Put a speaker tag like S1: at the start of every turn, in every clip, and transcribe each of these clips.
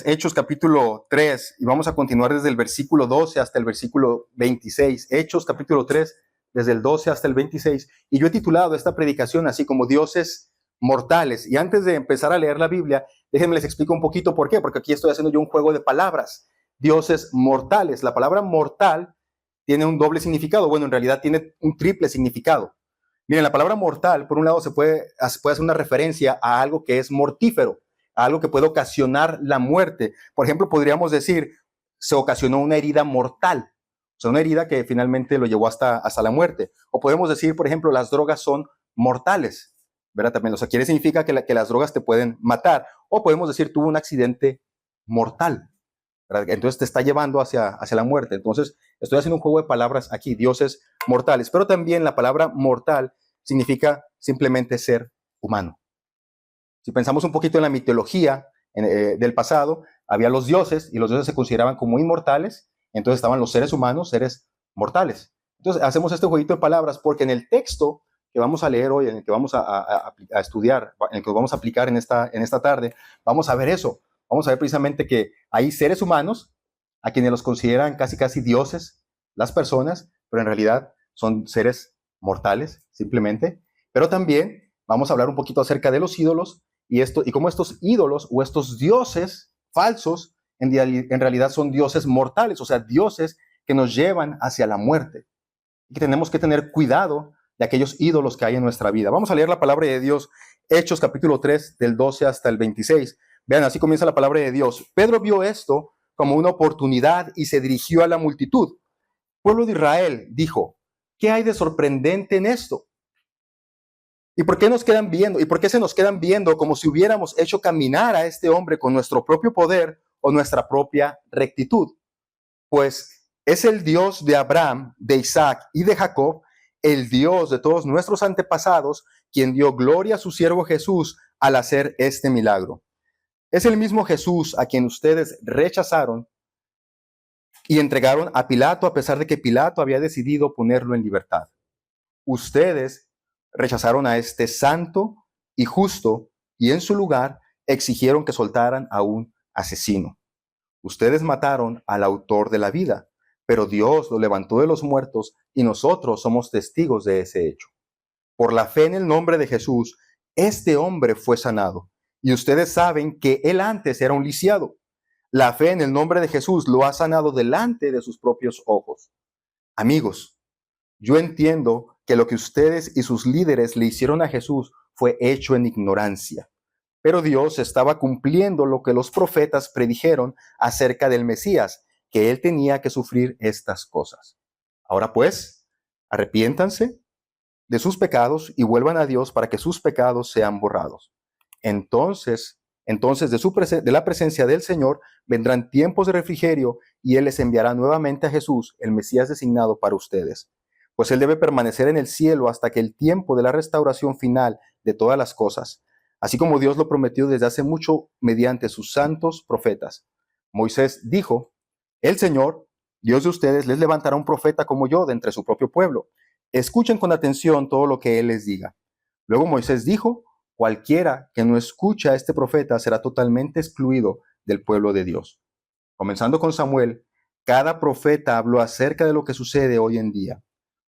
S1: Hechos capítulo 3 y vamos a continuar desde el versículo 12 hasta el versículo 26. Hechos capítulo 3, desde el 12 hasta el 26. Y yo he titulado esta predicación así como Dioses Mortales. Y antes de empezar a leer la Biblia, déjenme les explico un poquito por qué, porque aquí estoy haciendo yo un juego de palabras. Dioses mortales. La palabra mortal tiene un doble significado. Bueno, en realidad tiene un triple significado. Miren, la palabra mortal, por un lado, se puede hacer una referencia a algo que es mortífero, a algo que puede ocasionar la muerte. Por ejemplo, podríamos decir, se ocasionó una herida mortal, o sea, una herida que finalmente lo llevó hasta la muerte. O podemos decir, por ejemplo, las drogas son mortales, ¿verdad? También, o sea, quiere significa que las drogas te pueden matar. O podemos decir, tuvo un accidente mortal, ¿verdad? Entonces te está llevando hacia la muerte. Entonces, estoy haciendo un juego de palabras aquí, dioses mortales. Pero también la palabra mortal significa simplemente ser humano. Si pensamos un poquito en la mitología del pasado, había los dioses y los dioses se consideraban como inmortales, entonces estaban los seres humanos, seres mortales. Entonces hacemos este jueguito de palabras porque en el texto que vamos a leer hoy, en el que vamos a estudiar, en el que vamos a aplicar en esta tarde, vamos a ver eso. Vamos a ver precisamente que hay seres humanos a quienes los consideran casi dioses, las personas, pero en realidad son seres mortales, simplemente. Pero también vamos a hablar un poquito acerca de los ídolos y cómo estos ídolos o estos dioses falsos en realidad son dioses mortales, o sea, dioses que nos llevan hacia la muerte. Y que tenemos que tener cuidado de aquellos ídolos que hay en nuestra vida. Vamos a leer la palabra de Dios, Hechos capítulo 3, del 12 hasta el 26. Vean, así comienza la palabra de Dios. Pedro vio esto como una oportunidad y se dirigió a la multitud. Pueblo de Israel, dijo, ¿qué hay de sorprendente en esto? ¿Y por qué nos quedan viendo? ¿Y por qué se nos quedan viendo como si hubiéramos hecho caminar a este hombre con nuestro propio poder o nuestra propia rectitud? Pues es el Dios de Abraham, de Isaac y de Jacob, el Dios de todos nuestros antepasados, quien dio gloria a su siervo Jesús al hacer este milagro. Es el mismo Jesús a quien ustedes rechazaron y entregaron a Pilato a pesar de que Pilato había decidido ponerlo en libertad. Ustedes rechazaron a este santo y justo y en su lugar exigieron que soltaran a un asesino. Ustedes mataron al autor de la vida, pero Dios lo levantó de los muertos y nosotros somos testigos de ese hecho. Por la fe en el nombre de Jesús, este hombre fue sanado y ustedes saben que él antes era un lisiado. La fe en el nombre de Jesús lo ha sanado delante de sus propios ojos. Amigos, yo entiendo que lo que ustedes y sus líderes le hicieron a Jesús fue hecho en ignorancia. Pero Dios estaba cumpliendo lo que los profetas predijeron acerca del Mesías, que él tenía que sufrir estas cosas. Ahora pues, arrepiéntanse de sus pecados y vuelvan a Dios para que sus pecados sean borrados. Entonces de la presencia del Señor vendrán tiempos de refrigerio y Él les enviará nuevamente a Jesús, el Mesías designado para ustedes. Pues Él debe permanecer en el cielo hasta que el tiempo de la restauración final de todas las cosas, así como Dios lo prometió desde hace mucho mediante sus santos profetas. Moisés dijo, el Señor, Dios de ustedes, les levantará un profeta como yo de entre su propio pueblo. Escuchen con atención todo lo que Él les diga. Luego Moisés dijo, cualquiera que no escuche a este profeta será totalmente excluido del pueblo de Dios. Comenzando con Samuel, cada profeta habló acerca de lo que sucede hoy en día.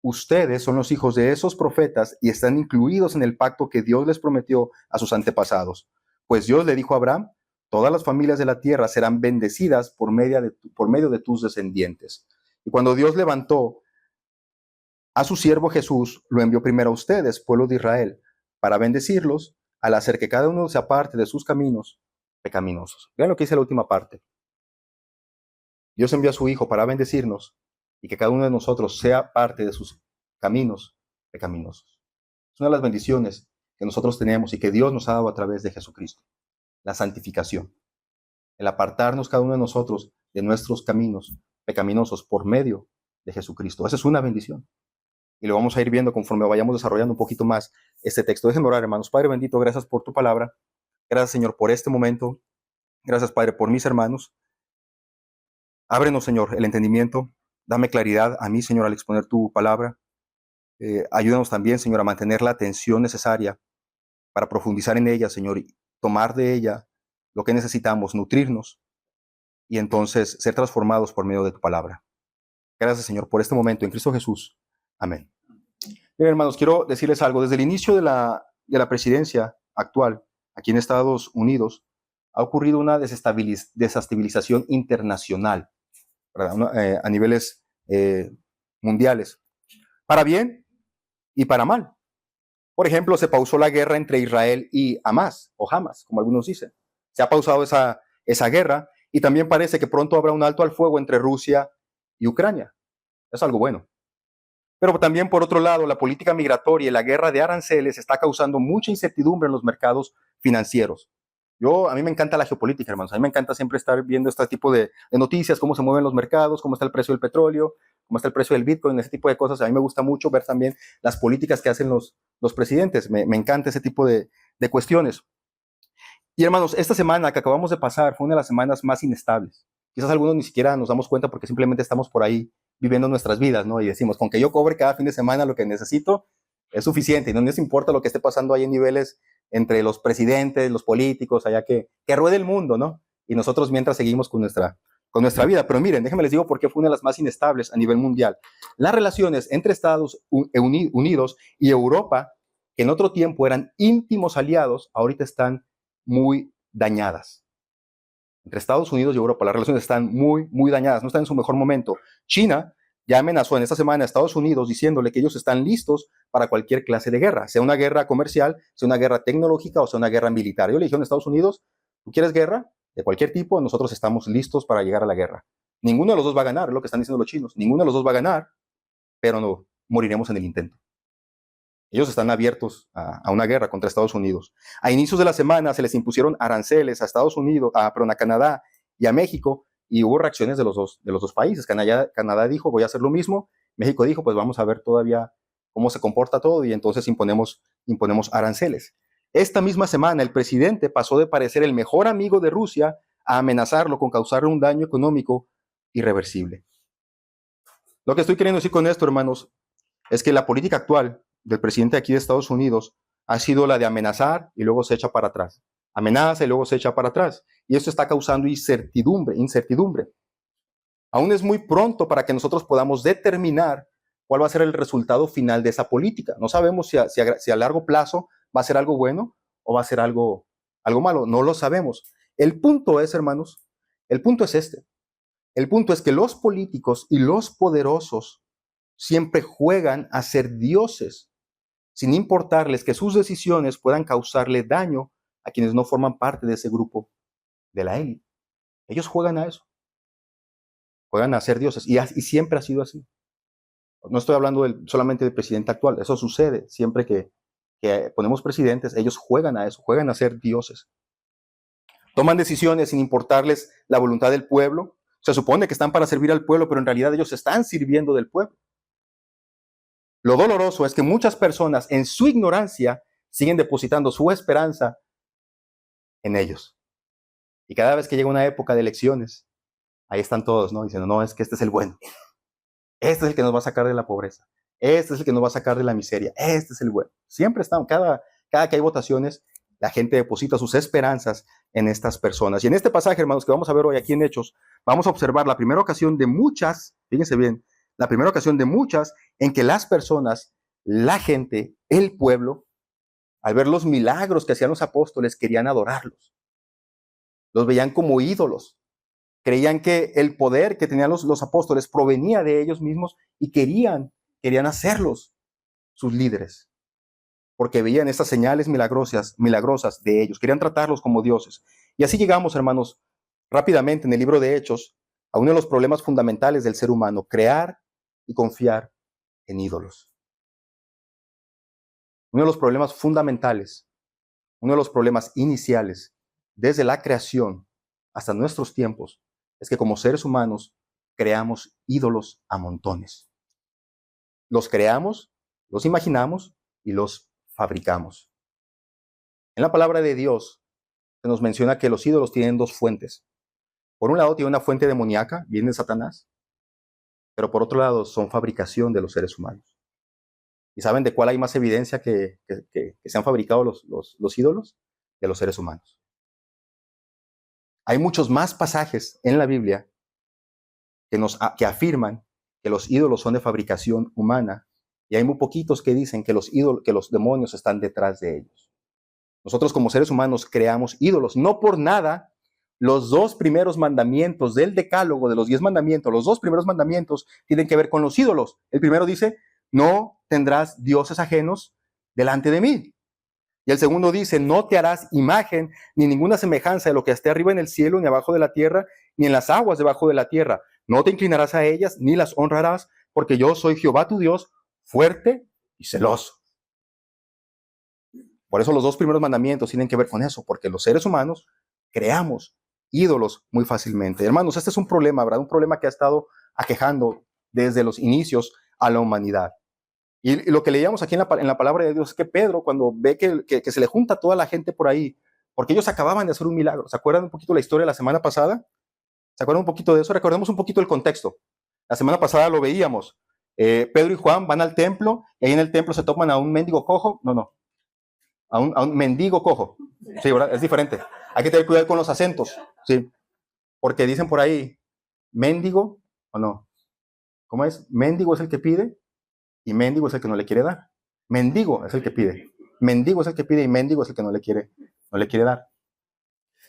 S1: Ustedes son los hijos de esos profetas y están incluidos en el pacto que Dios les prometió a sus antepasados. Pues Dios le dijo a Abraham, todas las familias de la tierra serán bendecidas por medio de tus descendientes. Y cuando Dios levantó a su siervo Jesús, lo envió primero a ustedes, pueblo de Israel, para bendecirlos al hacer que cada uno se aparte de sus caminos pecaminosos. Vean lo que dice la última parte. Dios envió a su Hijo para bendecirnos y que cada uno de nosotros sea parte de sus caminos pecaminosos. Es una de las bendiciones que nosotros tenemos y que Dios nos ha dado a través de Jesucristo. La santificación. El apartarnos cada uno de nosotros de nuestros caminos pecaminosos por medio de Jesucristo. Esa es una bendición. Y lo vamos a ir viendo conforme vayamos desarrollando un poquito más este texto. Déjenme orar, hermanos. Padre bendito, gracias por tu palabra. Gracias, Señor, por este momento. Gracias, Padre, por mis hermanos. Ábrenos, Señor, el entendimiento. Dame claridad a mí, Señor, al exponer tu palabra. Ayúdanos también, Señor, a mantener la atención necesaria para profundizar en ella, Señor, y tomar de ella lo que necesitamos, nutrirnos y entonces ser transformados por medio de tu palabra. Gracias, Señor, por este momento en Cristo Jesús. Amén. Bien, hermanos, quiero decirles algo. Desde el inicio de la presidencia actual aquí en Estados Unidos ha ocurrido una desestabilización internacional, ¿verdad? A niveles mundiales, para bien y para mal. Por ejemplo, se pausó la guerra entre Israel y Hamas, o Hamas, como algunos dicen. Se ha pausado esa guerra y también parece que pronto habrá un alto al fuego entre Rusia y Ucrania. Es algo bueno. Pero también, por otro lado, la política migratoria y la guerra de aranceles está causando mucha incertidumbre en los mercados financieros. A mí me encanta la geopolítica, hermanos. A mí me encanta siempre estar viendo este tipo de noticias, cómo se mueven los mercados, cómo está el precio del petróleo, cómo está el precio del Bitcoin, ese tipo de cosas. A mí me gusta mucho ver también las políticas que hacen los presidentes. Me encanta ese tipo de cuestiones. Y hermanos, esta semana que acabamos de pasar fue una de las semanas más inestables. Quizás algunos ni siquiera nos damos cuenta porque simplemente estamos por ahí viviendo nuestras vidas, ¿no? Y decimos, con que yo cobre cada fin de semana lo que necesito, es suficiente. Y no nos importa lo que esté pasando ahí en niveles entre los presidentes, los políticos, allá que ruede el mundo, ¿no? Y nosotros mientras seguimos con nuestra vida. Pero miren, déjenme les digo por qué fue una de las más inestables a nivel mundial. Las relaciones entre Estados Unidos y Europa, que en otro tiempo eran íntimos aliados, ahorita están muy dañadas. Entre Estados Unidos y Europa, las relaciones están muy, muy dañadas, no están en su mejor momento. China ya amenazó en esta semana a Estados Unidos diciéndole que ellos están listos para cualquier clase de guerra, sea una guerra comercial, sea una guerra tecnológica o sea una guerra militar. Yo le dije a Estados Unidos, ¿tú quieres guerra? De cualquier tipo, nosotros estamos listos para llegar a la guerra. Ninguno de los dos va a ganar, es lo que están diciendo los chinos. Ninguno de los dos va a ganar, pero no moriremos en el intento. Ellos están abiertos a una guerra contra Estados Unidos. A inicios de la semana se les impusieron aranceles a Estados Unidos, a Canadá y a México, y hubo reacciones de los dos países. Canadá dijo, voy a hacer lo mismo. México dijo, pues vamos a ver todavía cómo se comporta todo, y entonces imponemos aranceles. Esta misma semana el presidente pasó de parecer el mejor amigo de Rusia a amenazarlo con causarle un daño económico irreversible. Lo que estoy queriendo decir con esto, hermanos, es que la política actual del presidente aquí de Estados Unidos ha sido la de amenazar y luego se echa para atrás. Amenaza y luego se echa para atrás. Y esto está causando incertidumbre. Aún es muy pronto para que nosotros podamos determinar cuál va a ser el resultado final de esa política. No sabemos si a largo plazo va a ser algo bueno o va a ser algo malo. No lo sabemos. El punto es, hermanos, el punto es este. El punto es que los políticos y los poderosos siempre juegan a ser dioses, sin importarles que sus decisiones puedan causarle daño a quienes no forman parte de ese grupo de la élite. Ellos juegan a eso. Juegan a ser dioses. Y siempre ha sido así. No estoy hablando solamente del presidente actual. Eso sucede siempre que ponemos presidentes. Ellos juegan a eso. Juegan a ser dioses. Toman decisiones sin importarles la voluntad del pueblo. Se supone que están para servir al pueblo, pero en realidad ellos están sirviendo del pueblo. Lo doloroso es que muchas personas en su ignorancia siguen depositando su esperanza en ellos. Y cada vez que llega una época de elecciones, ahí están todos, ¿no? Diciendo, no, es que este es el bueno. Este es el que nos va a sacar de la pobreza. Este es el que nos va a sacar de la miseria. Este es el bueno. Siempre están, cada que hay votaciones, la gente deposita sus esperanzas en estas personas. Y en este pasaje, hermanos, que vamos a ver hoy aquí en Hechos, vamos a observar la primera ocasión de muchas, fíjense bien, la primera ocasión de muchas en que las personas, la gente, el pueblo, al ver los milagros que hacían los apóstoles, querían adorarlos. Los veían como ídolos. Creían que el poder que tenían los apóstoles provenía de ellos mismos y querían hacerlos sus líderes. Porque veían estas señales milagrosas de ellos. Querían tratarlos como dioses. Y así llegamos, hermanos, rápidamente en el libro de Hechos, a uno de los problemas fundamentales del ser humano: crear y confiar en ídolos. Uno de los problemas fundamentales, uno de los problemas iniciales, desde la creación hasta nuestros tiempos, es que como seres humanos creamos ídolos a montones. Los creamos, los imaginamos y los fabricamos. En la palabra de Dios se nos menciona que los ídolos tienen dos fuentes. Por un lado tiene una fuente demoníaca, viene de Satanás, pero por otro lado son fabricación de los seres humanos. ¿Y saben de cuál hay más evidencia que se han fabricado los ídolos? De los seres humanos. Hay muchos más pasajes en la Biblia que afirman que los ídolos son de fabricación humana, y hay muy poquitos que dicen que los demonios están detrás de ellos. Nosotros como seres humanos creamos ídolos. No por nada, los 2 primeros mandamientos del decálogo, de los 10 mandamientos, los 2 primeros mandamientos tienen que ver con los ídolos. El primero dice, no tendrás dioses ajenos delante de mí. Y el segundo dice, no te harás imagen ni ninguna semejanza de lo que esté arriba en el cielo, ni abajo de la tierra, ni en las aguas debajo de la tierra. No te inclinarás a ellas, ni las honrarás, porque yo soy Jehová tu Dios, fuerte y celoso. Por eso los 2 primeros mandamientos tienen que ver con eso, porque los seres humanos creamos ídolos muy fácilmente. Hermanos, este es un problema, ¿verdad? Un problema que ha estado aquejando desde los inicios a la humanidad. Y lo que leíamos aquí en la palabra de Dios es que Pedro, cuando ve que se le junta toda la gente por ahí, porque ellos acababan de hacer un milagro. ¿Se acuerdan un poquito la historia de la semana pasada? ¿Se acuerdan un poquito de eso? Recordemos un poquito el contexto. La semana pasada lo veíamos. Pedro y Juan van al templo, y ahí en el templo se toman a un mendigo cojo. A un mendigo cojo. Sí, ¿verdad? Es diferente. Hay que tener cuidado con los acentos. Sí. Porque dicen por ahí, mendigo o no. ¿Cómo es? Mendigo es el que pide y mendigo es el que no le quiere dar. Mendigo es el que pide. Mendigo es el que pide y mendigo es el que no le quiere dar.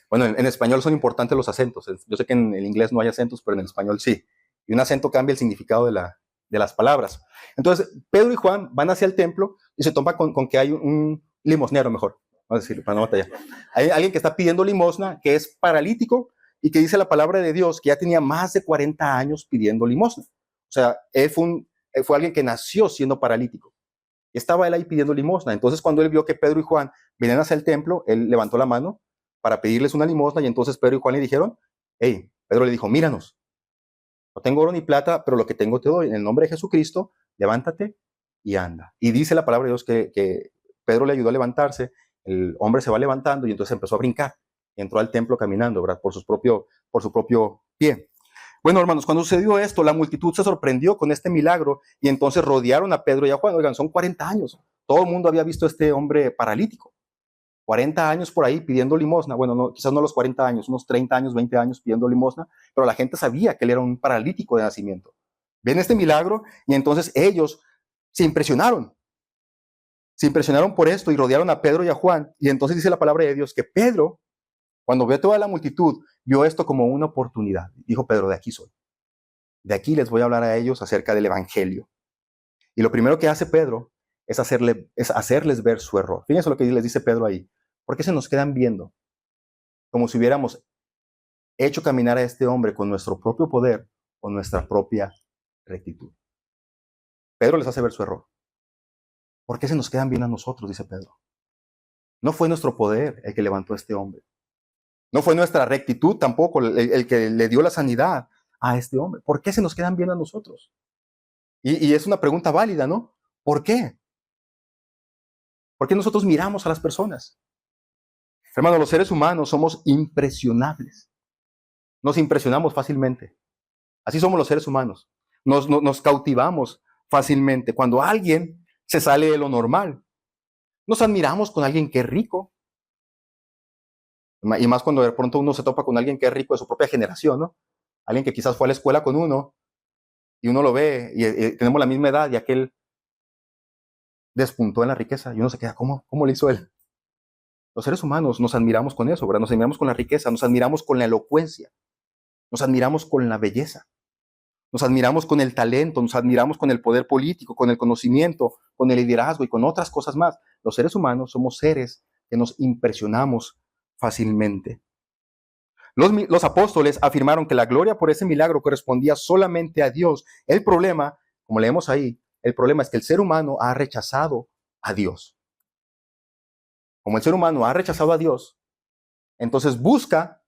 S1: Bueno, en español son importantes los acentos. Yo sé que en el inglés no hay acentos, pero en el español sí. Y un acento cambia el significado de las palabras. Entonces, Pedro y Juan van hacia el templo y se topa con que hay un limosnero, mejor. Vamos a decirlo, para no batallar. Hay alguien que está pidiendo limosna, que es paralítico y que dice la palabra de Dios que ya tenía más de 40 años pidiendo limosna. O sea, él fue alguien que nació siendo paralítico. Estaba él ahí pidiendo limosna. Entonces, cuando él vio que Pedro y Juan venían hacia el templo, él levantó la mano para pedirles una limosna y entonces Pedro y Juan le dijeron, hey, Pedro le dijo, míranos, no tengo oro ni plata, pero lo que tengo te doy. En el nombre de Jesucristo, levántate y anda. Y dice la palabra de Dios que Pedro le ayudó a levantarse, el hombre se va levantando y entonces empezó a brincar. Y entró al templo caminando, ¿verdad? Por su propio pie. Bueno, hermanos, cuando sucedió esto, la multitud se sorprendió con este milagro y entonces rodearon a Pedro y a Juan. Oigan, son 40 años. Todo el mundo había visto a este hombre paralítico. 40 años por ahí pidiendo limosna. Bueno, no, quizás no los 40 años, unos 30 años, 20 años pidiendo limosna, pero la gente sabía que él era un paralítico de nacimiento. Ven este milagro y entonces ellos se impresionaron. Se impresionaron por esto y rodearon a Pedro y a Juan. Y entonces dice la palabra de Dios que Pedro, cuando vio toda la multitud, vio esto como una oportunidad. Dijo Pedro, de aquí soy. De aquí les voy a hablar a ellos acerca del evangelio. Y lo primero que hace Pedro es hacerles ver su error. Fíjense lo que les dice Pedro ahí. ¿Por qué se nos quedan viendo? Como si hubiéramos hecho caminar a este hombre con nuestro propio poder o nuestra propia rectitud. Pedro les hace ver su error. ¿Por qué se nos quedan viendo a nosotros? Dice Pedro. No fue nuestro poder el que levantó a este hombre. No fue nuestra rectitud tampoco el que le dio la sanidad a este hombre. ¿Por qué se nos quedan viendo a nosotros? Y es una pregunta válida, ¿no? ¿Por qué? ¿Por qué nosotros miramos a las personas? Hermano, los seres humanos somos impresionables. Nos impresionamos fácilmente. Así somos los seres humanos. Nos cautivamos fácilmente. Cuando alguien se sale de lo normal, nos admiramos con alguien que es rico. Y más cuando de pronto uno se topa con alguien que es rico de su propia generación, ¿no? Alguien que quizás fue a la escuela con uno y uno lo ve y tenemos la misma edad y aquel despuntó en la riqueza y uno se queda, ¿cómo le hizo él? Los seres humanos nos admiramos con eso, ¿verdad? Nos admiramos con la riqueza, nos admiramos con la elocuencia, nos admiramos con la belleza, nos admiramos con el talento, nos admiramos con el poder político, con el conocimiento, con el liderazgo y con otras cosas más. Los seres humanos somos seres que nos impresionamos fácilmente. Los apóstoles afirmaron que la gloria por ese milagro correspondía solamente a Dios. El problema, como leemos ahí, el problema es que el ser humano ha rechazado a Dios. Como el ser humano ha rechazado a Dios, entonces busca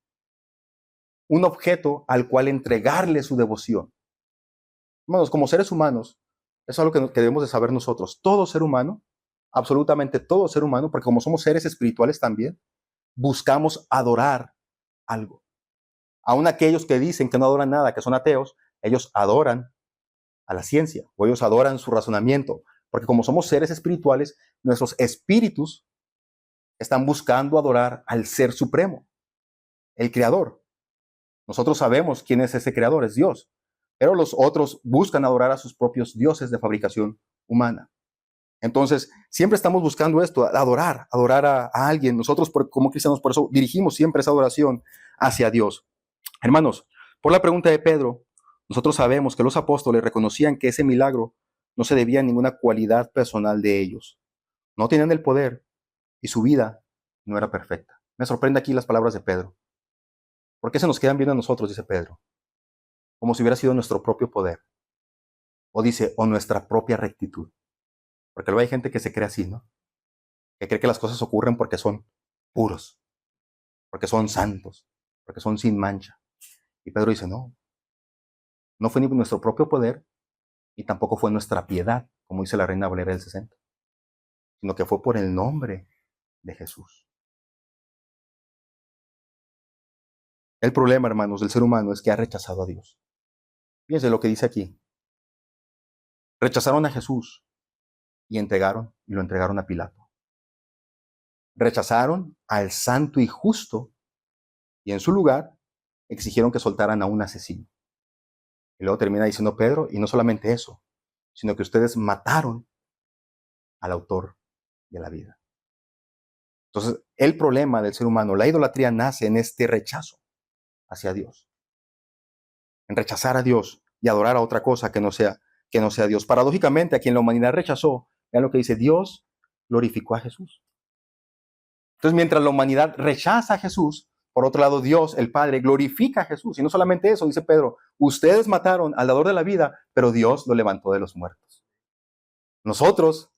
S1: un objeto al cual entregarle su devoción. Hermanos, como seres humanos, eso es algo que debemos de saber nosotros. Todo ser humano, absolutamente todo ser humano, porque como somos seres espirituales también, buscamos adorar algo. Aún aquellos que dicen que no adoran nada, que son ateos, ellos adoran a la ciencia, o ellos adoran su razonamiento, porque como somos seres espirituales, nuestros espíritus están buscando adorar al Ser Supremo. el creador. Nosotros sabemos quién es ese creador, es Dios. Pero los otros buscan adorar a sus propios dioses de fabricación humana. Entonces, siempre estamos buscando esto, adorar a alguien. Nosotros como cristianos, por eso dirigimos siempre esa adoración hacia Dios. Hermanos, por la pregunta de Pedro, nosotros sabemos que los apóstoles reconocían que ese milagro no se debía a ninguna cualidad personal de ellos. No tenían el poder y su vida no era perfecta. Me sorprende aquí las palabras de Pedro. ¿Por qué se nos quedan bien a nosotros? Dice Pedro. Como si hubiera sido nuestro propio poder. O dice, o nuestra propia rectitud. Porque luego hay gente que se cree así, ¿no? Que cree que las cosas ocurren porque son puros, porque son santos, porque son sin mancha. Y Pedro dice, no fue ni nuestro propio poder y tampoco fue nuestra piedad, como dice la Reina Valera del 60, sino que fue por el nombre de Jesús. El problema, hermanos, del ser humano es que ha rechazado a Dios. Fíjense lo que dice aquí. Rechazaron a Jesús y lo entregaron a Pilato. Rechazaron al santo y justo y en su lugar exigieron que soltaran a un asesino. Y luego termina diciendo Pedro, y no solamente eso, sino que ustedes mataron al autor de la vida. Entonces, el problema del ser humano, la idolatría nace en este rechazo hacia Dios. En rechazar a Dios y adorar a otra cosa que no sea Dios. Paradójicamente, a quien la humanidad rechazó, vean lo que dice, Dios glorificó a Jesús. Entonces, mientras la humanidad rechaza a Jesús, por otro lado, Dios, el Padre, glorifica a Jesús. Y no solamente eso, dice Pedro, ustedes mataron al dador de la vida, pero Dios lo levantó de los muertos. Nosotros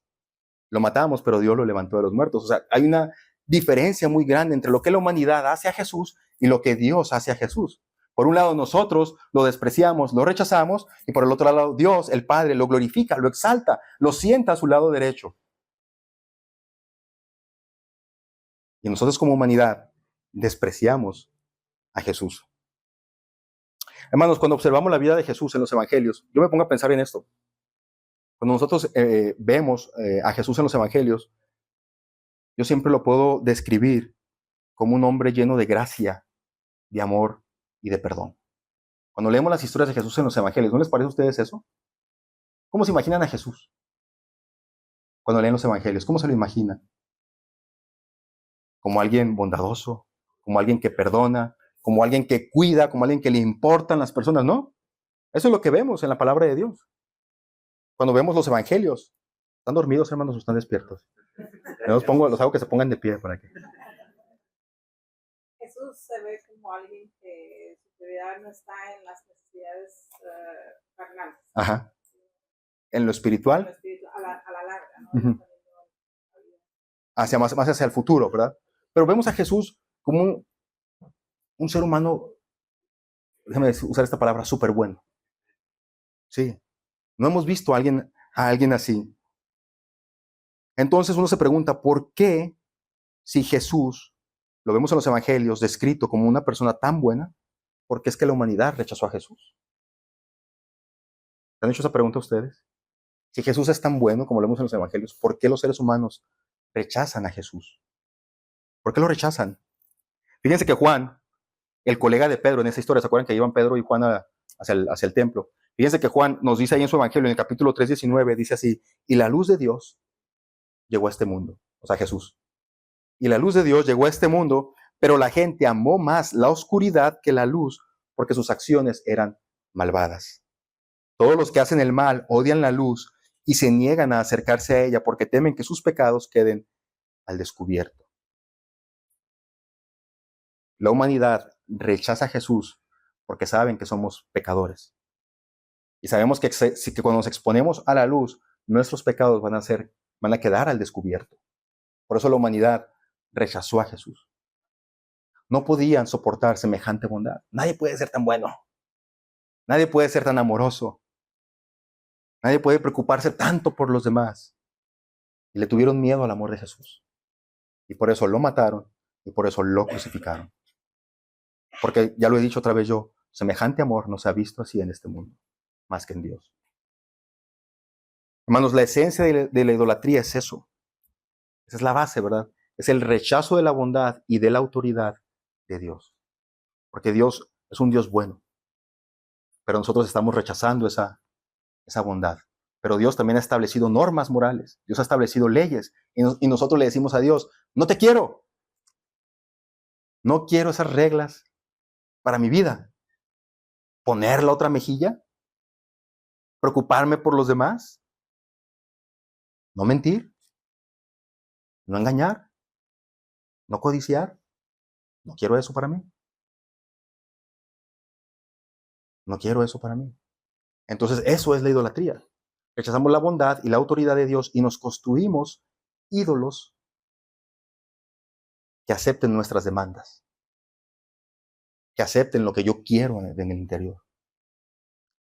S1: lo matamos, pero Dios lo levantó de los muertos. O sea, hay una diferencia muy grande entre lo que la humanidad hace a Jesús y lo que Dios hace a Jesús. Por un lado, nosotros lo despreciamos, lo rechazamos, y por el otro lado, Dios, el Padre, lo glorifica, lo exalta, lo sienta a su lado derecho. Y nosotros como humanidad despreciamos a Jesús. Hermanos, cuando observamos la vida de Jesús en los evangelios, yo me pongo a pensar en esto. Cuando nosotros vemos a Jesús en los evangelios, yo siempre lo puedo describir como un hombre lleno de gracia, de amor y de perdón. Cuando leemos las historias de Jesús en los evangelios, ¿no les parece a ustedes eso? ¿Cómo se imaginan a Jesús? Cuando leen los evangelios, ¿cómo se lo imaginan? Como alguien bondadoso, como alguien que perdona, como alguien que cuida, como alguien que le importan las personas, ¿no? Eso es lo que vemos en la palabra de Dios. Cuando vemos los evangelios, ¿están dormidos, hermanos, o están despiertos? Los hago que se pongan de pie para que...
S2: Jesús se ve como alguien que su prioridad no está en las necesidades carnales.
S1: Ajá. En lo espiritual.
S2: A la larga, ¿no?
S1: Uh-huh. Más hacia el futuro, ¿verdad? Pero vemos a Jesús como un ser humano, déjame usar esta palabra, súper bueno. Sí. No hemos visto a alguien así. Entonces uno se pregunta, ¿por qué si Jesús, lo vemos en los evangelios, descrito como una persona tan buena, por qué es que la humanidad rechazó a Jesús? ¿Se han hecho esa pregunta ustedes? Si Jesús es tan bueno como lo vemos en los evangelios, ¿por qué los seres humanos rechazan a Jesús? ¿Por qué lo rechazan? Fíjense que Juan, el colega de Pedro en esa historia, ¿se acuerdan que iban Pedro y Juan hacia el templo? Fíjense que Juan nos dice ahí en su evangelio, en el capítulo 3:19, dice así, y la luz de Dios llegó a este mundo, o sea, Jesús. Y la luz de Dios llegó a este mundo, pero la gente amó más la oscuridad que la luz, porque sus acciones eran malvadas. Todos los que hacen el mal odian la luz y se niegan a acercarse a ella porque temen que sus pecados queden al descubierto. La humanidad rechaza a Jesús porque saben que somos pecadores. Y sabemos que cuando nos exponemos a la luz, nuestros pecados van a quedar al descubierto. Por eso la humanidad rechazó a Jesús. No podían soportar semejante bondad. Nadie puede ser tan bueno. Nadie puede ser tan amoroso. Nadie puede preocuparse tanto por los demás. Y le tuvieron miedo al amor de Jesús. Y por eso lo mataron y por eso lo crucificaron. Porque ya lo he dicho otra vez yo, semejante amor no se ha visto así en este mundo, más que en Dios. Hermanos, la esencia de la idolatría es eso. Esa es la base, ¿verdad? Es el rechazo de la bondad y de la autoridad de Dios. porque Dios es un Dios bueno, pero nosotros estamos rechazando esa bondad. Pero Dios también ha establecido normas morales, Dios ha establecido leyes, y nosotros le decimos a Dios, no te quiero, no quiero esas reglas para mi vida. ¿Poner la otra mejilla? ¿Preocuparme por los demás? ¿No mentir? ¿No engañar? ¿No codiciar? No quiero eso para mí. No quiero eso para mí. Entonces eso es la idolatría. Rechazamos la bondad y la autoridad de Dios y nos construimos ídolos que acepten nuestras demandas, que acepten lo que yo quiero en el interior.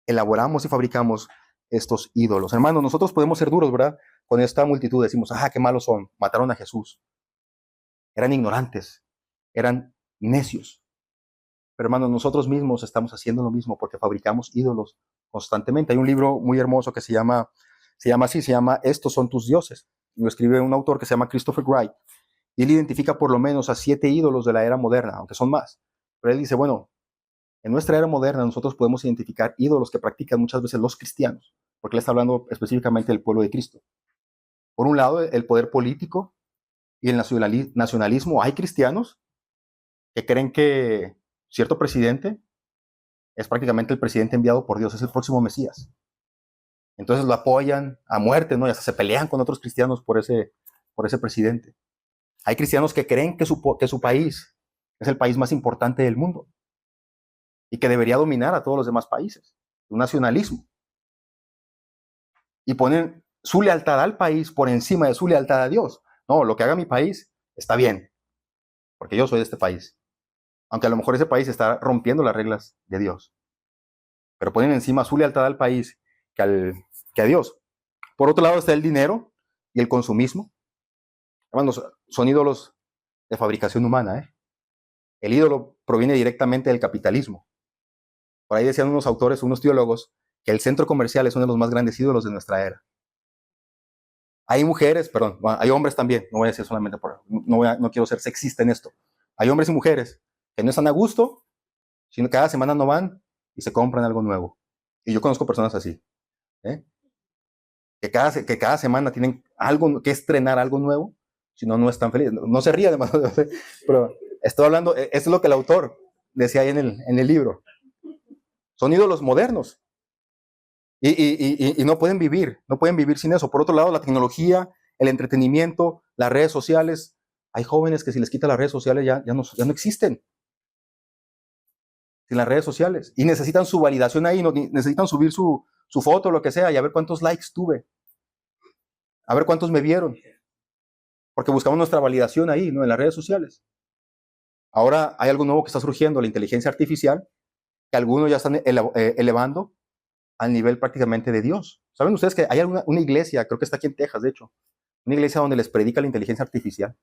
S1: Elaboramos y fabricamos estos ídolos. Hermanos, nosotros podemos ser duros, ¿verdad? Con esta multitud decimos, qué malos son, mataron a Jesús. Eran ignorantes, eran necios. Pero hermanos, nosotros mismos estamos haciendo lo mismo porque fabricamos ídolos constantemente. Hay un libro muy hermoso que se llama Estos son tus dioses. Lo escribe un autor que se llama Christopher Wright. Y él identifica por lo menos a 7 ídolos de la era moderna, aunque son más. Pero él dice, bueno, en nuestra era moderna nosotros podemos identificar ídolos que practican muchas veces los cristianos, porque él está hablando específicamente del pueblo de Cristo. Por un lado, el poder político y el nacionalismo. Hay cristianos que creen que cierto presidente es prácticamente el presidente enviado por Dios, es el próximo Mesías. Entonces lo apoyan a muerte, ¿no? Y hasta se pelean con otros cristianos por ese presidente. Hay cristianos que creen que su país es el país más importante del mundo y que debería dominar a todos los demás países. Un nacionalismo. Y ponen su lealtad al país por encima de su lealtad a Dios. No, lo que haga mi país está bien, porque yo soy de este país. Aunque a lo mejor ese país está rompiendo las reglas de Dios. Pero ponen encima su lealtad al país que a Dios. Por otro lado está el dinero y el consumismo. Hermanos, son ídolos de fabricación humana. El ídolo proviene directamente del capitalismo. Por ahí decían unos autores, unos teólogos, que el centro comercial es uno de los más grandes ídolos de nuestra era. Hay mujeres, hay hombres también, no voy a decir solamente no quiero ser sexista en esto. Hay hombres y mujeres que no están a gusto, sino que cada semana no van y se compran algo nuevo. Y yo conozco personas así, que cada semana tienen algo que estrenar, algo nuevo, si no, no están felices. No se ríe además, pero estoy hablando, esto es lo que el autor decía ahí en el libro. Son ídolos modernos. Y no pueden vivir sin eso. Por otro lado, la tecnología, el entretenimiento, las redes sociales. Hay jóvenes que si les quita las redes sociales ya no existen. Sin las redes sociales. Y necesitan su validación ahí, necesitan subir su foto, lo que sea, y a ver cuántos likes tuve. A ver cuántos me vieron. Porque buscamos nuestra validación ahí, ¿no? En las redes sociales. Ahora hay algo nuevo que está surgiendo, la inteligencia artificial, que algunos ya están elevando al nivel prácticamente de Dios. ¿Saben ustedes que hay una iglesia, creo que está aquí en Texas, de hecho, una iglesia donde les predica la inteligencia artificial?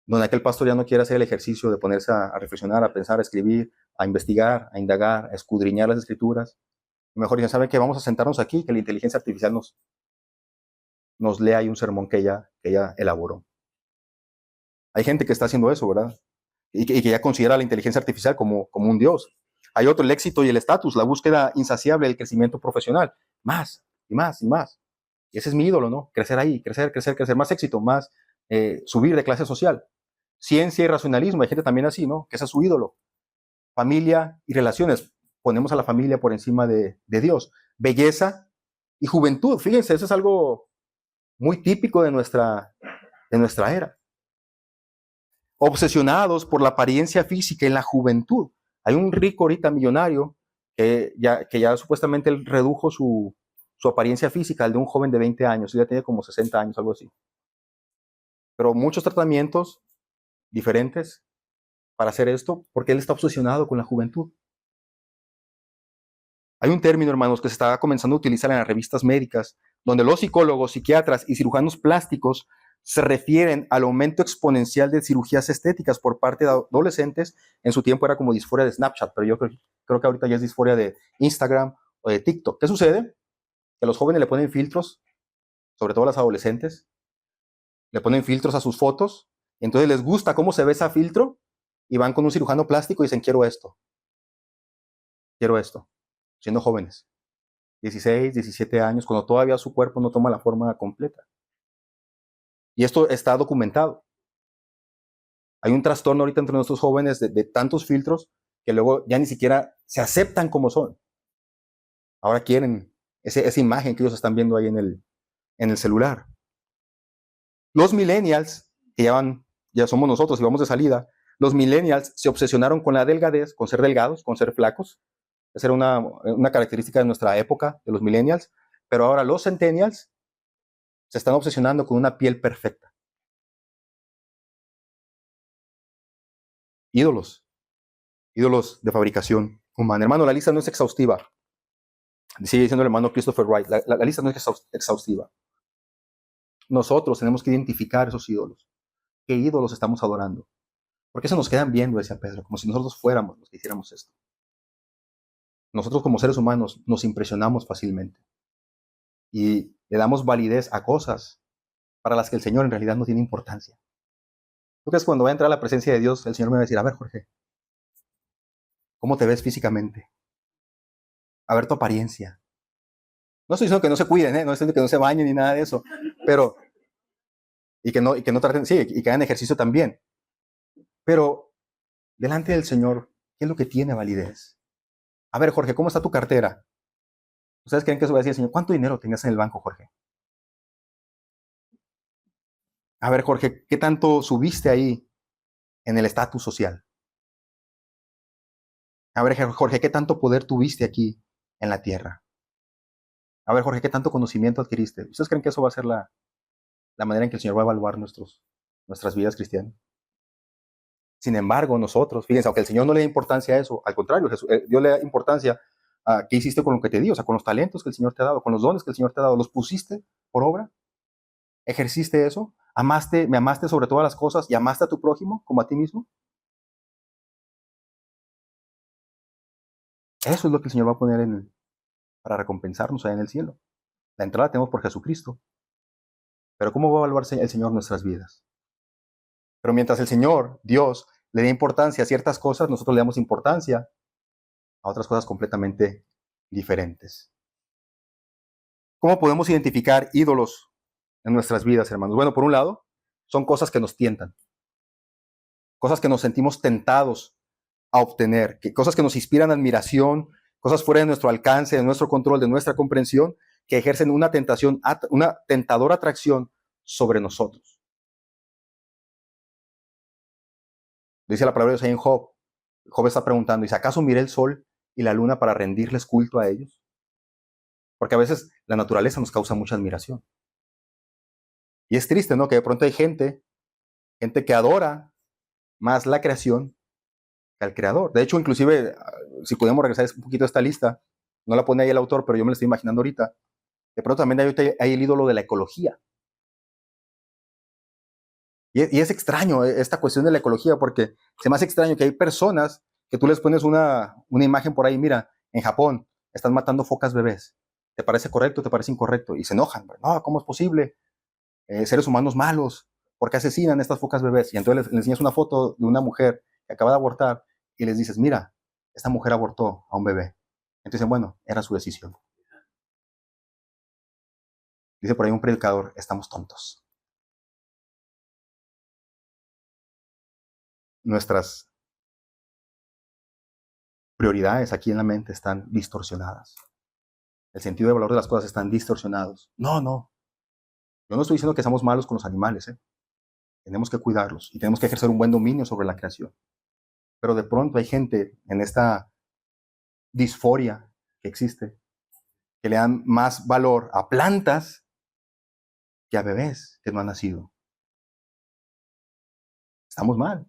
S1: Donde aquel pastor ya no quiere hacer el ejercicio de ponerse a reflexionar, a pensar, a escribir, a investigar, a indagar, a escudriñar las escrituras. Mejor ya saben que vamos a sentarnos aquí, que la inteligencia artificial nos lea ahí un sermón que ella elaboró. Hay gente que está haciendo eso, ¿verdad? Y que ya considera la inteligencia artificial como un dios. Hay otro, el éxito y el estatus, la búsqueda insaciable del crecimiento profesional. Más y más y más. Y ese es mi ídolo, ¿no? Crecer ahí, crecer, más éxito, más subir de clase social. Ciencia y racionalismo, hay gente también así, ¿no? Que ese es su ídolo. Familia y relaciones, ponemos a la familia por encima de Dios. Belleza y juventud, fíjense, eso es algo muy típico de nuestra era. Obsesionados por la apariencia física en la juventud. Hay un rico ahorita millonario que ya supuestamente él redujo su apariencia física al de un joven de 20 años, ya tiene como 60 años, algo así. Pero muchos tratamientos diferentes para hacer esto, porque él está obsesionado con la juventud. Hay un término, hermanos, que se está comenzando a utilizar en las revistas médicas, donde los psicólogos, psiquiatras y cirujanos plásticos se refieren al aumento exponencial de cirugías estéticas por parte de adolescentes. En su tiempo era como disforia de Snapchat, pero yo creo que ahorita ya es disforia de Instagram o de TikTok. ¿Qué sucede? Que los jóvenes le ponen filtros, sobre todo las adolescentes, le ponen filtros a sus fotos, y entonces les gusta cómo se ve ese filtro, y van con un cirujano plástico y dicen, quiero esto, siendo jóvenes, 16, 17 años, cuando todavía su cuerpo no toma la forma completa. Y esto está documentado. Hay un trastorno ahorita entre nuestros jóvenes de tantos filtros que luego ya ni siquiera se aceptan como son. Ahora quieren esa imagen que ellos están viendo ahí en el celular. Los millennials, que ya somos nosotros y vamos de salida, los millennials se obsesionaron con la delgadez, con ser delgados, con ser flacos. Esa era una característica de nuestra época, de los millennials. Pero ahora los centennials se están obsesionando con una piel perfecta. Ídolos de fabricación humana. Hermano, la lista no es exhaustiva. Sigue diciendo el hermano Christopher Wright, la lista no es exhaustiva. Nosotros tenemos que identificar esos ídolos. ¿Qué ídolos estamos adorando? ¿Por qué se nos quedan viendo, decía Pedro, como si nosotros fuéramos los que hiciéramos esto? Nosotros como seres humanos nos impresionamos fácilmente y le damos validez a cosas para las que el Señor en realidad no tiene importancia. ¿Tú crees que cuando va a entrar a la presencia de Dios, el Señor me va a decir, a ver, Jorge, ¿cómo te ves físicamente? A ver tu apariencia. No estoy diciendo que no se cuiden, no estoy diciendo que no se bañen ni nada de eso, pero y que no traten, sí, y que hagan ejercicio también. Pero delante del Señor, ¿qué es lo que tiene validez? A ver, Jorge, ¿cómo está tu cartera? ¿Ustedes creen que eso va a decir el Señor? ¿Cuánto dinero tenías en el banco, Jorge? A ver, Jorge, ¿qué tanto subiste ahí en el estatus social? A ver, Jorge, ¿qué tanto poder tuviste aquí en la tierra? A ver, Jorge, ¿qué tanto conocimiento adquiriste? ¿Ustedes creen que eso va a ser la manera en que el Señor va a evaluar nuestras vidas cristianas? Sin embargo, nosotros, fíjense, aunque el Señor no le da importancia a eso, al contrario, Dios le da importancia a qué hiciste con lo que te dio, o sea, con los talentos que el Señor te ha dado, con los dones que el Señor te ha dado, ¿los pusiste por obra? ¿Ejerciste eso? ¿Me amaste sobre todas las cosas y amaste a tu prójimo como a ti mismo? Eso es lo que el Señor va a poner para recompensarnos allá en el cielo. La entrada la tenemos por Jesucristo. Pero ¿cómo va a evaluar el Señor nuestras vidas? Pero mientras el Señor, Dios, le da importancia a ciertas cosas, nosotros le damos importancia a otras cosas completamente diferentes. ¿Cómo podemos identificar ídolos en nuestras vidas, hermanos? Bueno, por un lado, son cosas que nos tientan, cosas que nos sentimos tentados a obtener, cosas que nos inspiran admiración, cosas fuera de nuestro alcance, de nuestro control, de nuestra comprensión, que ejercen una tentadora atracción sobre nosotros. Dice la palabra de Dios ahí en Job. Job está preguntando, ¿y si acaso miré el sol y la luna para rendirles culto a ellos? Porque a veces la naturaleza nos causa mucha admiración. Y es triste, ¿no? Que de pronto hay gente que adora más la creación que al creador. De hecho, inclusive, si podemos regresar un poquito a esta lista, no la pone ahí el autor, pero yo me la estoy imaginando ahorita. De pronto también hay el ídolo de la ecología. Y es extraño esta cuestión de la ecología, porque se me hace extraño que hay personas que tú les pones una imagen por ahí, mira, en Japón están matando focas bebés. ¿Te parece correcto? ¿Te parece incorrecto? Y se enojan. No, ¿cómo es posible? Seres humanos malos, ¿por qué asesinan estas focas bebés? Y entonces les enseñas una foto de una mujer que acaba de abortar y les dices, mira, esta mujer abortó a un bebé. Entonces dicen, bueno, era su decisión. Dice por ahí un predicador, estamos tontos. Nuestras prioridades aquí en la mente están distorsionadas. El sentido de valor de las cosas están distorsionados. No. Yo no estoy diciendo que seamos malos con los animales. Tenemos que cuidarlos y tenemos que ejercer un buen dominio sobre la creación. Pero de pronto hay gente en esta disforia que existe que le dan más valor a plantas que a bebés que no han nacido. Estamos mal.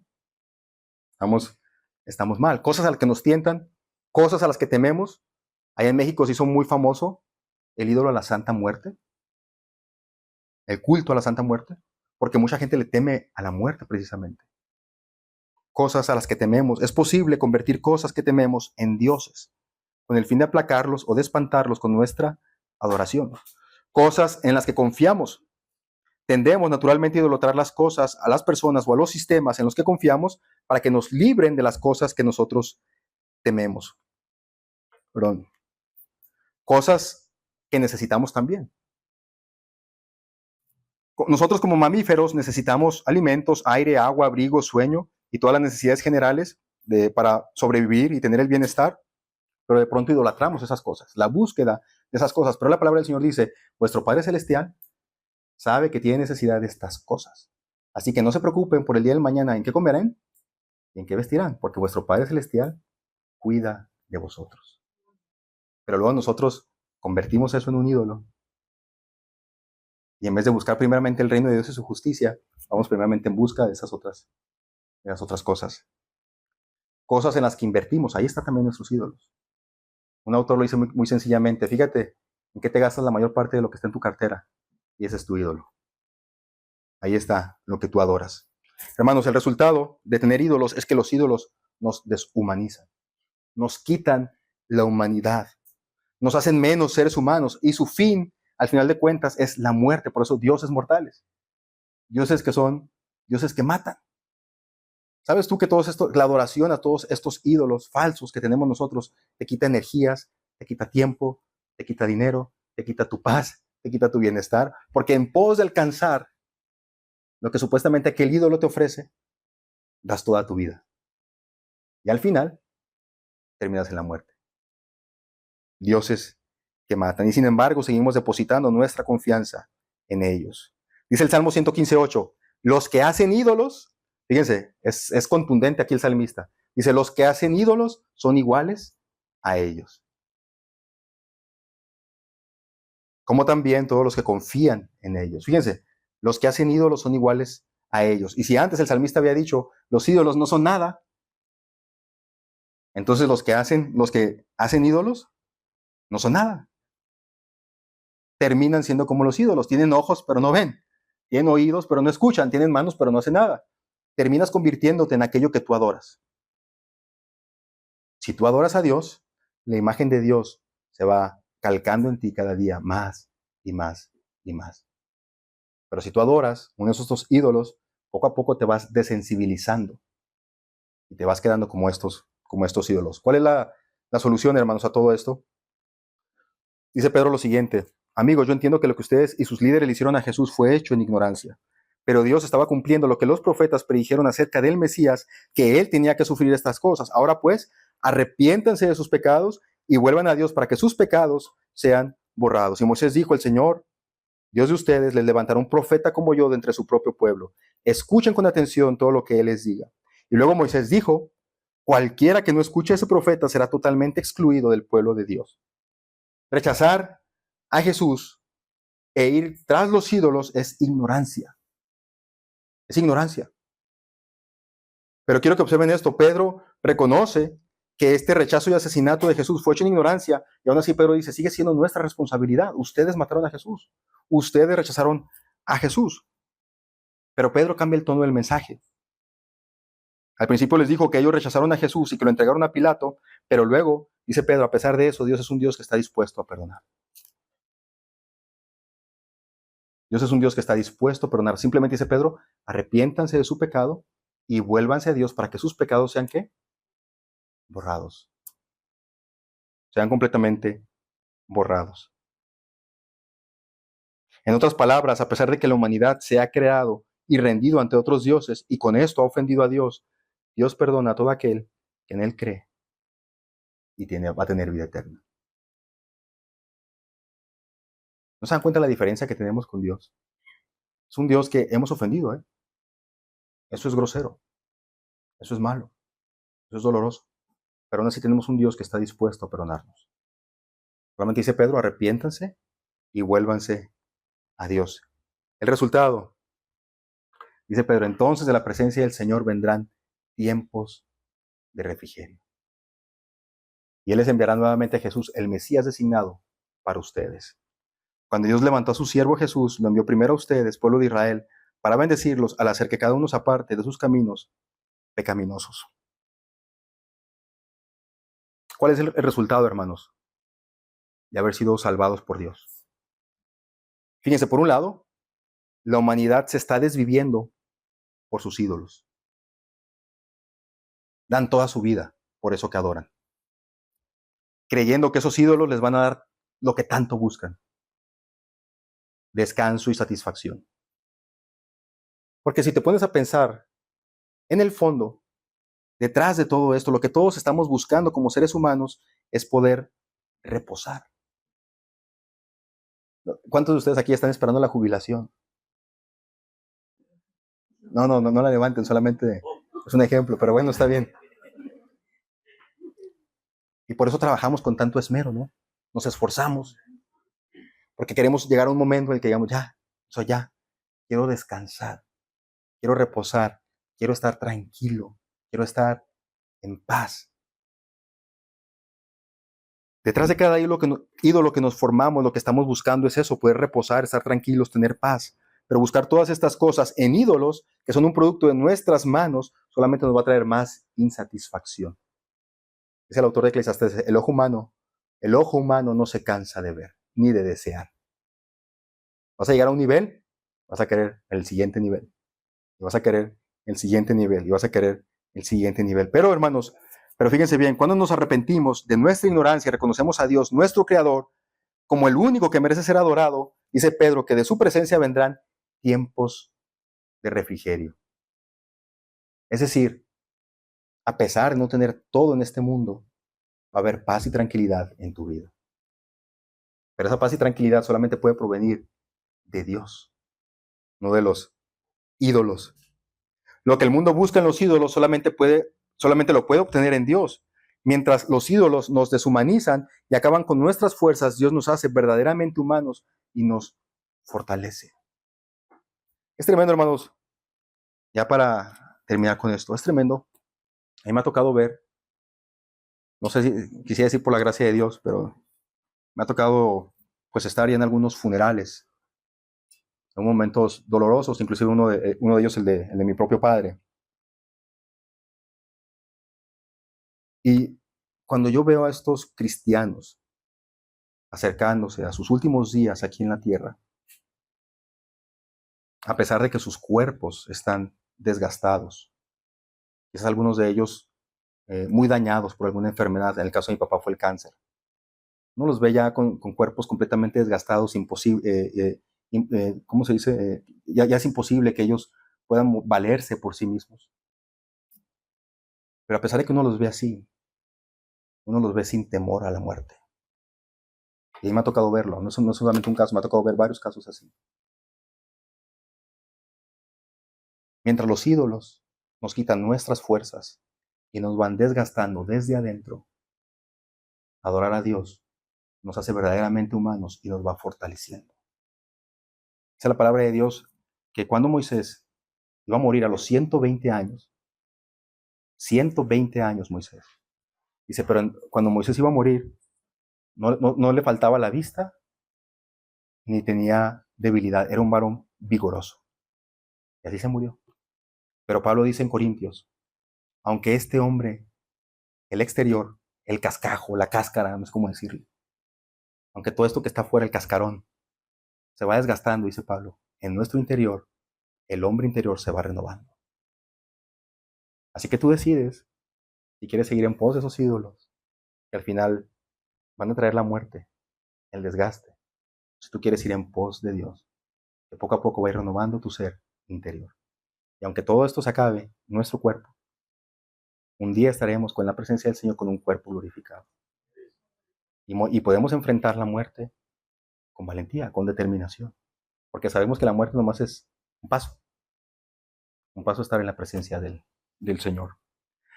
S1: Estamos mal. Cosas a las que nos tientan, cosas a las que tememos. Allá en México se hizo muy famoso el ídolo a la Santa Muerte, el culto a la Santa Muerte, porque mucha gente le teme a la muerte precisamente. Cosas a las que tememos. Es posible convertir cosas que tememos en dioses, con el fin de aplacarlos o de espantarlos con nuestra adoración. Cosas en las que confiamos tendemos naturalmente a idolatrar las cosas, a las personas o a los sistemas en los que confiamos para que nos libren de las cosas que nosotros tememos. Perdón. Cosas que necesitamos también. Nosotros como mamíferos necesitamos alimentos, aire, agua, abrigo, sueño y todas las necesidades generales para sobrevivir y tener el bienestar, pero de pronto idolatramos esas cosas, la búsqueda de esas cosas. Pero la palabra del Señor dice, vuestro Padre Celestial sabe que tiene necesidad de estas cosas. Así que no se preocupen por el día del mañana en qué comerán y en qué vestirán, porque vuestro Padre Celestial cuida de vosotros. Pero luego nosotros convertimos eso en un ídolo. Y en vez de buscar primeramente el reino de Dios y su justicia, vamos primeramente en busca de esas otras cosas. Cosas en las que invertimos. Ahí están también nuestros ídolos. Un autor lo dice muy sencillamente. Fíjate en qué te gastas la mayor parte de lo que está en tu cartera. Y ese es tu ídolo. Ahí está lo que tú adoras. Hermanos, el resultado de tener ídolos es que los ídolos nos deshumanizan. Nos quitan la humanidad. Nos hacen menos seres humanos. Y su fin, al final de cuentas, es la muerte. Por eso dioses mortales. Dioses que son dioses que matan. ¿Sabes tú que la adoración a todos estos ídolos falsos que tenemos nosotros te quita energías, te quita tiempo, te quita dinero, te quita tu paz, te quita tu bienestar? Porque en pos de alcanzar lo que supuestamente aquel ídolo te ofrece, das toda tu vida. Y al final, terminas en la muerte. Dioses que matan. Y sin embargo, seguimos depositando nuestra confianza en ellos. Dice el Salmo 115:8, los que hacen ídolos, fíjense, es contundente aquí el salmista. Dice, los que hacen ídolos son iguales a ellos. Como también todos los que confían en ellos. Fíjense, los que hacen ídolos son iguales a ellos. Y si antes el salmista había dicho, los ídolos no son nada, entonces los que hacen ídolos no son nada. Terminan siendo como los ídolos. Tienen ojos, pero no ven. Tienen oídos, pero no escuchan. Tienen manos, pero no hacen nada. Terminas convirtiéndote en aquello que tú adoras. Si tú adoras a Dios, la imagen de Dios se va calcando en ti cada día más y más y más. Pero si tú adoras uno de estos ídolos, poco a poco te vas desensibilizando y te vas quedando como estos ídolos. ¿Cuál es la solución, hermanos, a todo esto? Dice Pedro lo siguiente: amigos, yo entiendo que lo que ustedes y sus líderes le hicieron a Jesús fue hecho en ignorancia, pero Dios estaba cumpliendo lo que los profetas predijeron acerca del Mesías, que él tenía que sufrir estas cosas. Ahora pues, arrepiéntanse de sus pecados y vuelvan a Dios para que sus pecados sean borrados. Y Moisés dijo, el Señor, Dios de ustedes, les levantará un profeta como yo de entre su propio pueblo. Escuchen con atención todo lo que él les diga. Y luego Moisés dijo, cualquiera que no escuche a ese profeta será totalmente excluido del pueblo de Dios. Rechazar a Jesús e ir tras los ídolos es ignorancia. Es ignorancia. Pero quiero que observen esto. Pedro reconoce que este rechazo y asesinato de Jesús fue hecho en ignorancia, y aún así Pedro dice, sigue siendo nuestra responsabilidad. Ustedes mataron a Jesús. Ustedes rechazaron a Jesús. Pero Pedro cambia el tono del mensaje. Al principio les dijo que ellos rechazaron a Jesús y que lo entregaron a Pilato, pero luego, dice Pedro, a pesar de eso, Dios es un Dios que está dispuesto a perdonar. Dios es un Dios que está dispuesto a perdonar. Simplemente dice Pedro, arrepiéntanse de su pecado y vuélvanse a Dios para que sus pecados sean ¿qué? Borrados. Sean completamente borrados. En otras palabras, a pesar de que la humanidad se ha creado y rendido ante otros dioses y con esto ha ofendido a Dios, Dios perdona a todo aquel que en él cree y va a tener vida eterna. ¿No se dan cuenta de la diferencia que tenemos con Dios? Es un Dios que hemos ofendido, ¿eh? Eso es grosero, eso es malo, eso es doloroso. Pero aún así tenemos un Dios que está dispuesto a perdonarnos. Realmente dice Pedro, arrepiéntanse y vuélvanse a Dios. El resultado, dice Pedro, entonces de la presencia del Señor vendrán tiempos de refrigerio. Y Él les enviará nuevamente a Jesús, el Mesías designado para ustedes. Cuando Dios levantó a su siervo Jesús, lo envió primero a ustedes, pueblo de Israel, para bendecirlos al hacer que cada uno se aparte de sus caminos pecaminosos. ¿Cuál es el resultado, hermanos, de haber sido salvados por Dios? Fíjense, por un lado, la humanidad se está desviviendo por sus ídolos. Dan toda su vida por eso que adoran, creyendo que esos ídolos les van a dar lo que tanto buscan: descanso y satisfacción. Porque si te pones a pensar, en el fondo, detrás de todo esto, lo que todos estamos buscando como seres humanos es poder reposar. ¿Cuántos de ustedes aquí están esperando la jubilación? No la levanten, solamente es un ejemplo, pero bueno, está bien. Y por eso trabajamos con tanto esmero, ¿no? Nos esforzamos, porque queremos llegar a un momento en el que digamos, ya, quiero descansar, quiero reposar, quiero estar tranquilo, quiero estar en paz. Detrás de cada ídolo que nos formamos, lo que estamos buscando es eso: poder reposar, estar tranquilos, tener paz. Pero buscar todas estas cosas en ídolos, que son un producto de nuestras manos, solamente nos va a traer más insatisfacción. Dice el autor de Eclesiastés: el ojo humano no se cansa de ver, ni de desear. Vas a llegar a un nivel, vas a querer el siguiente nivel. Y vas a querer el siguiente nivel. Y vas a querer el siguiente nivel. Pero, hermanos, fíjense bien, cuando nos arrepentimos de nuestra ignorancia y reconocemos a Dios, nuestro Creador, como el único que merece ser adorado, dice Pedro que de su presencia vendrán tiempos de refrigerio. Es decir, a pesar de no tener todo en este mundo, va a haber paz y tranquilidad en tu vida. Pero esa paz y tranquilidad solamente puede provenir de Dios, no de los ídolos. Lo que el mundo busca en los ídolos solamente lo puede obtener en Dios. Mientras los ídolos nos deshumanizan y acaban con nuestras fuerzas, Dios nos hace verdaderamente humanos y nos fortalece. Es tremendo, hermanos. Ya para terminar con esto, es tremendo. A mí me ha tocado ver, no sé si quisiera decir por la gracia de Dios, pero me ha tocado pues estar ya en algunos funerales, en momentos dolorosos, inclusive uno de ellos el de mi propio padre. Y cuando yo veo a estos cristianos acercándose a sus últimos días aquí en la tierra, a pesar de que sus cuerpos están desgastados, quizás algunos de ellos muy dañados por alguna enfermedad, en el caso de mi papá fue el cáncer, uno los ve ya con cuerpos completamente desgastados, imposible, ¿cómo se dice? Ya es imposible que ellos puedan valerse por sí mismos. Pero a pesar de que uno los ve así, uno los ve sin temor a la muerte. Y a mí me ha tocado verlo, no es solamente un caso, me ha tocado ver varios casos así. Mientras los ídolos nos quitan nuestras fuerzas y nos van desgastando desde adentro, adorar a Dios nos hace verdaderamente humanos y nos va fortaleciendo. Dice la palabra de Dios que cuando Moisés iba a morir a los 120 años, 120 años Moisés, dice, pero cuando Moisés iba a morir, no le faltaba la vista, ni tenía debilidad, era un varón vigoroso. Y así se murió. Pero Pablo dice en Corintios, aunque este hombre, el exterior, el cascajo, la cáscara, no sé cómo decirlo, aunque todo esto que está fuera, el cascarón, se va desgastando, dice Pablo, en nuestro interior, el hombre interior se va renovando. Así que tú decides si quieres seguir en pos de esos ídolos, que al final van a traer la muerte, el desgaste. Si tú quieres ir en pos de Dios, que poco a poco va a ir renovando tu ser interior. Y aunque todo esto se acabe, nuestro cuerpo, un día estaremos con la presencia del Señor con un cuerpo glorificado. Y podemos enfrentar la muerte con valentía, con determinación, porque sabemos que la muerte nomás es un paso a estar en la presencia del Señor.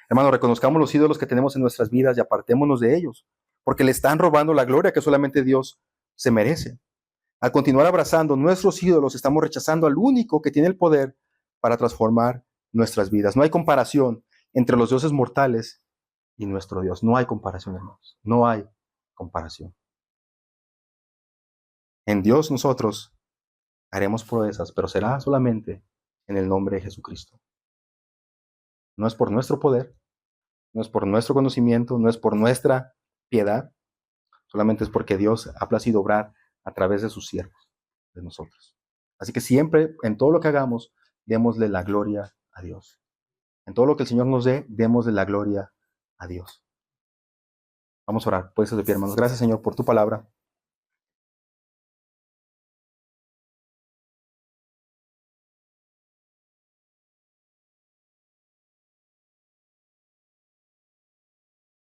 S1: Hermano, reconozcamos los ídolos que tenemos en nuestras vidas y apartémonos de ellos, porque le están robando la gloria que solamente Dios se merece. Al continuar abrazando nuestros ídolos, estamos rechazando al único que tiene el poder para transformar nuestras vidas. No hay comparación entre los dioses mortales y nuestro Dios. No hay comparación, hermanos. No hay comparación. En Dios nosotros haremos proezas, pero será solamente en el nombre de Jesucristo. No es por nuestro poder, no es por nuestro conocimiento, no es por nuestra piedad, solamente es porque Dios ha placido obrar a través de sus siervos, de nosotros. Así que siempre, en todo lo que hagamos, démosle la gloria a Dios. En todo lo que el Señor nos dé, démosle la gloria a Dios. Vamos a orar. Puedes de pie, hermanos. Gracias, Señor, por tu palabra.